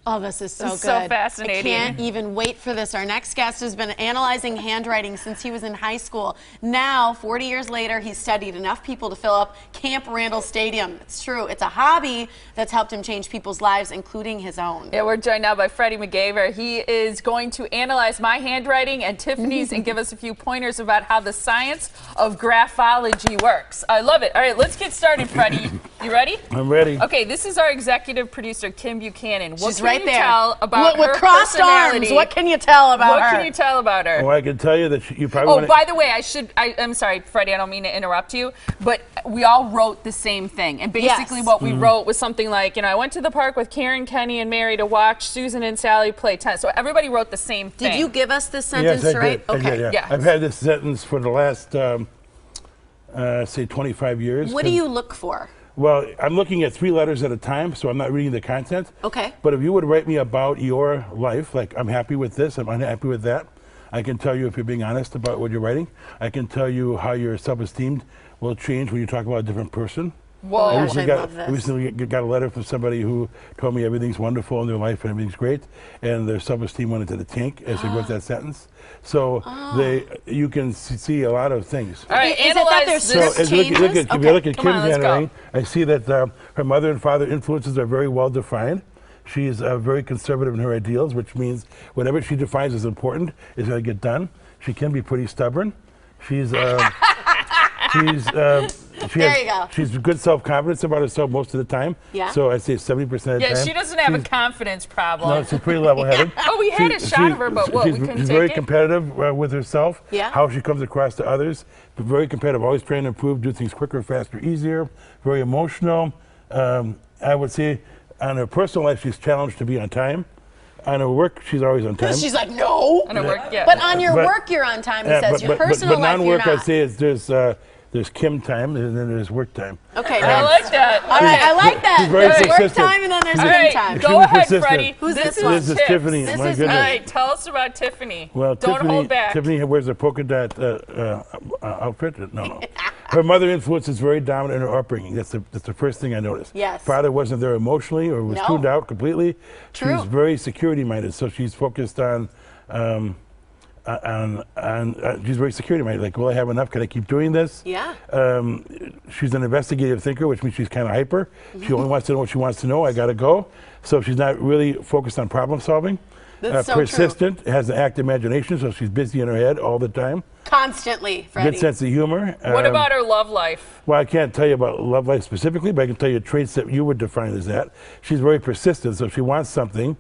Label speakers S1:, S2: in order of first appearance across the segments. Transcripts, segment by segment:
S1: Oh, this is so good.
S2: So fascinating.
S1: I can't even wait for this. Our next guest has been analyzing handwriting since he was in high school. Now, 40 years later, he's studied enough people to fill up Camp Randall Stadium. It's true. It's a hobby that's helped him change people's lives, including his own.
S2: Yeah, we're joined now by Freddy McGaver. He is going to analyze my handwriting and Tiffany's and give us a few pointers about how the science of graphology works. I love it. All right, let's get started, Freddy. You ready?
S3: I'm ready.
S2: Okay, this is our executive producer, Kim Buchanan.
S1: She's right there.
S2: Tell about
S1: with
S2: her
S1: crossed arms. What can you tell about her?
S2: What can you tell about her?
S3: Well, I can tell you that you probably.
S2: Oh, by the way, I'm sorry, Freddie. I don't mean to interrupt you, but we all wrote the same thing, and basically what we wrote was something like, I went to the park with Karen, Kenny, and Mary to watch Susan and Sally play tennis. So everybody wrote the same thing.
S1: Did you give us this sentence
S3: yes, I
S1: right?
S3: did.
S1: Okay.
S3: I did, yeah. I've had this sentence for the last, say, 25 years.
S1: What do you look for?
S3: Well, I'm looking at 3 letters at a time, so I'm not reading the content.
S1: Okay.
S3: But if you would write me about your life, like I'm happy with this, I'm unhappy with that, I can tell you if you're being honest about what you're writing. I can tell you how your self-esteem will change when you talk about a different person.
S1: Whoa, I love this.
S3: I recently got a letter from somebody who told me everything's wonderful in their life and everything's great, and their self-esteem went into the tank as they wrote that sentence. So you can see a lot of things.
S2: All right,
S1: is it that there's
S3: If you look at Kim's handwriting, I see that her mother and father influences are very well defined. She's very conservative in her ideals, which means whatever she defines as important is going to get done. She can be pretty stubborn. She's She's good self-confidence about herself most of the time.
S1: Yeah.
S3: So I'd say 70% of the time.
S2: Yeah, she doesn't have a confidence problem.
S3: No, she's pretty level-headed.
S2: Oh, we had a shot of her, but what, we couldn't take it?
S3: She's very competitive with herself.
S1: Yeah.
S3: How she comes across to others. But very competitive, always trying to improve, do things quicker, faster, easier. Very emotional. I would say on her personal life, she's challenged to be on time. On her work, she's always on time.
S1: She's like, no.
S2: On her work, yeah.
S1: But on your work, you're on time, he says. Your personal life, you're not.
S3: But non-work, I'd say there's Kim time, and then there's work time.
S1: Okay,
S2: I like that.
S1: All right, I like that.
S3: There's
S1: work time, and then there's Kim time.
S2: Go ahead, Freddie.
S1: Who's this
S2: This
S1: one?
S3: This is Tiffany.
S1: This
S3: My
S1: is
S3: goodness.
S2: All right, tell us about Tiffany.
S3: Well,
S2: Don't hold back.
S3: Tiffany wears a polka dot outfit. No. Her mother influence is very dominant in her upbringing. That's the first thing I noticed.
S1: Yes.
S3: Father wasn't there emotionally or was tuned out completely.
S1: True.
S3: She's very security minded, so she's focused on she's very security minded. Like, will I have enough? Can I keep doing this?
S1: Yeah.
S3: She's an investigative thinker, which means she's kind of hyper. She only wants to know what she wants to know. I got to go. So she's not really focused on problem solving.
S1: That's so
S3: persistent, has an active imagination, so she's busy in her head all the time.
S1: Constantly, Freddie.
S3: Good sense of humor.
S2: What about her love life?
S3: Well, I can't tell you about love life specifically, but I can tell you traits that you would define as that. She's very persistent, so if she wants something,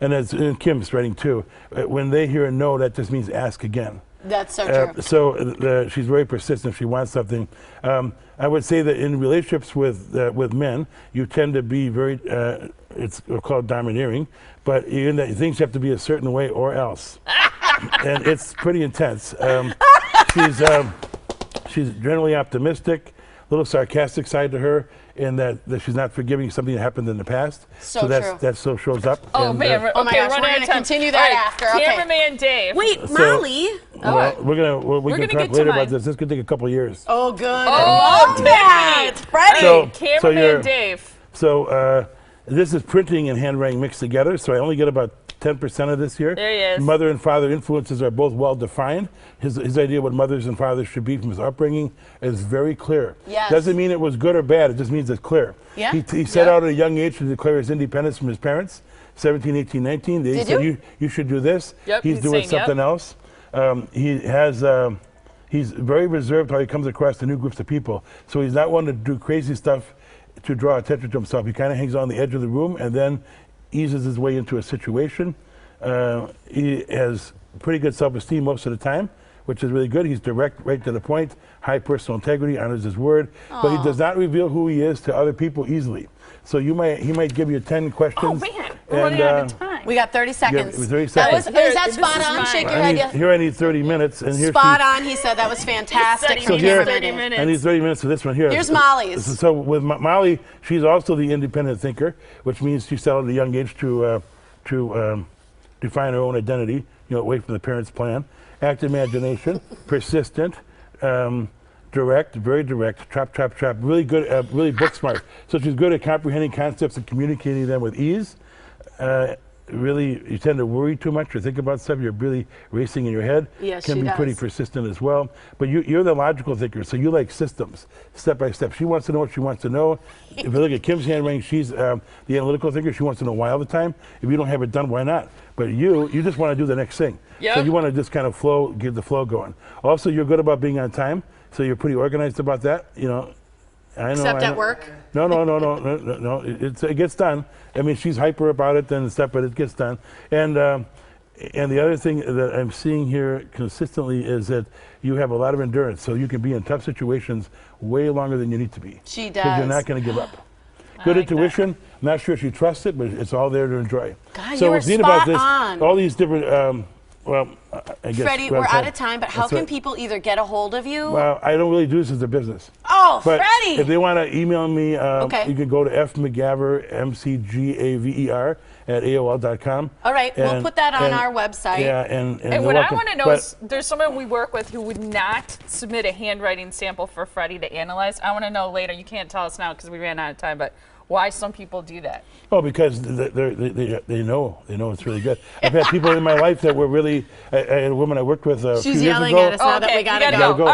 S3: and as in Kim's writing too, when they hear a no, that just means ask again.
S1: That's so true.
S3: So she's very persistent if she wants something. I would say that in relationships with men, you tend to be very, it's called domineering, but even that things have to be a certain way or else. And it's pretty intense. She's generally optimistic, a little sarcastic side to her, in that she's not forgiving something that happened in the past.
S1: So
S3: true. That still shows up.
S2: Oh,
S3: and,
S2: man.
S1: Oh, my gosh, we're going to continue that after. Okay.
S2: Cameraman Dave.
S1: Wait, Molly.
S3: Well, we can talk later about this. This could take a couple of years.
S1: Oh, good.
S2: Oh,
S1: that. It's Freddie.
S2: Cameraman Dave.
S3: So this is printing and handwriting mixed together, so I only get about 10% of this here.
S2: There he is.
S3: Mother and father influences are both well defined. His idea of what mothers and fathers should be from his upbringing is very clear.
S1: Yes.
S3: Doesn't mean it was good or bad, it just means it's clear.
S1: Yeah.
S3: He set out at a young age to declare his independence from his parents, 17, 18, 19. They said, you should do this.
S2: Yep,
S3: he's doing something else. He's very reserved how he comes across to new groups of people. So he's not one to do crazy stuff to draw attention to himself. He kind of hangs on the edge of the room and then eases his way into a situation. He has pretty good self-esteem most of the time, which is really good. He's direct, right to the point, high personal integrity, honors his word, but he does not reveal who he is to other people easily. So he might give you 10 questions.
S2: Oh man, we're running out of time.
S1: We got 30 seconds.
S3: 30 seconds.
S1: Is that spot on? Shake your idea.
S3: Here I need 30 minutes. And here
S1: spot on, he said. That was fantastic.
S2: So
S1: here,
S2: 30 minutes.
S3: I need 30 minutes for this one here.
S1: Here's Molly's.
S3: So with Molly, she's also the independent thinker, which means she settled at a young age to define her own identity, away from the parents' plan. Active imagination, persistent, direct, very direct, trap, really good, really book smart. So she's good at comprehending concepts and communicating them with ease. really, you tend to worry too much or think about stuff. You're really racing in your head.
S1: Yes,
S3: Can
S1: she
S3: be pretty
S1: does.
S3: persistent as well. But you're the logical thinker, so you like systems, step by step. She wants to know what she wants to know. If you look at Kim's handwriting, she's the analytical thinker. She wants to know why all the time. If you don't have it done, why not? But you just want to do the next thing.
S2: Yep.
S3: So you want to just kind of flow, get the flow going. Also, you're good about being on time, so you're pretty organized about that. You know, I know.
S1: Except at work?
S3: No. It gets done. I mean, she's hyper about it and stuff, but it gets done. And the other thing that I'm seeing here consistently is that you have a lot of endurance, so you can be in tough situations way longer than you need to be.
S1: She
S3: Because
S1: does.
S3: you're not going to give up. Good
S2: like that.
S3: intuition. Not sure she trusts it, but it's all there to enjoy.
S1: God,
S3: so
S1: you were
S3: what's neat about
S1: spot
S3: this,
S1: on.
S3: all these different, I guess.
S1: Freddie,
S3: well,
S1: we're
S3: so-
S1: out of time, but how
S3: that's
S1: can
S3: right.
S1: people either get a hold of you?
S3: Well, I don't really do this as a business.
S1: Oh,
S3: But
S1: Freddie!
S3: if they want to email me,
S1: Okay.
S3: you can go to fmcgaver, MCGAVER, at AOL.com.
S1: All right, we'll put that on our website.
S3: Yeah, and
S2: And
S3: they're
S2: what I
S3: welcome.
S2: want to know
S3: But-
S2: is, there's someone we work with who would not submit a handwriting sample for Freddie to analyze. I want to know later. You can't tell us now because we ran out of time, but why some people do that.
S3: Oh, because they know it's really good. I've had people in my life that were really. I had a woman I worked with a few
S1: She's
S3: years
S1: yelling
S3: ago.
S1: at us now that we
S2: you
S1: gotta
S2: gotta
S1: go.
S3: go.
S2: All right.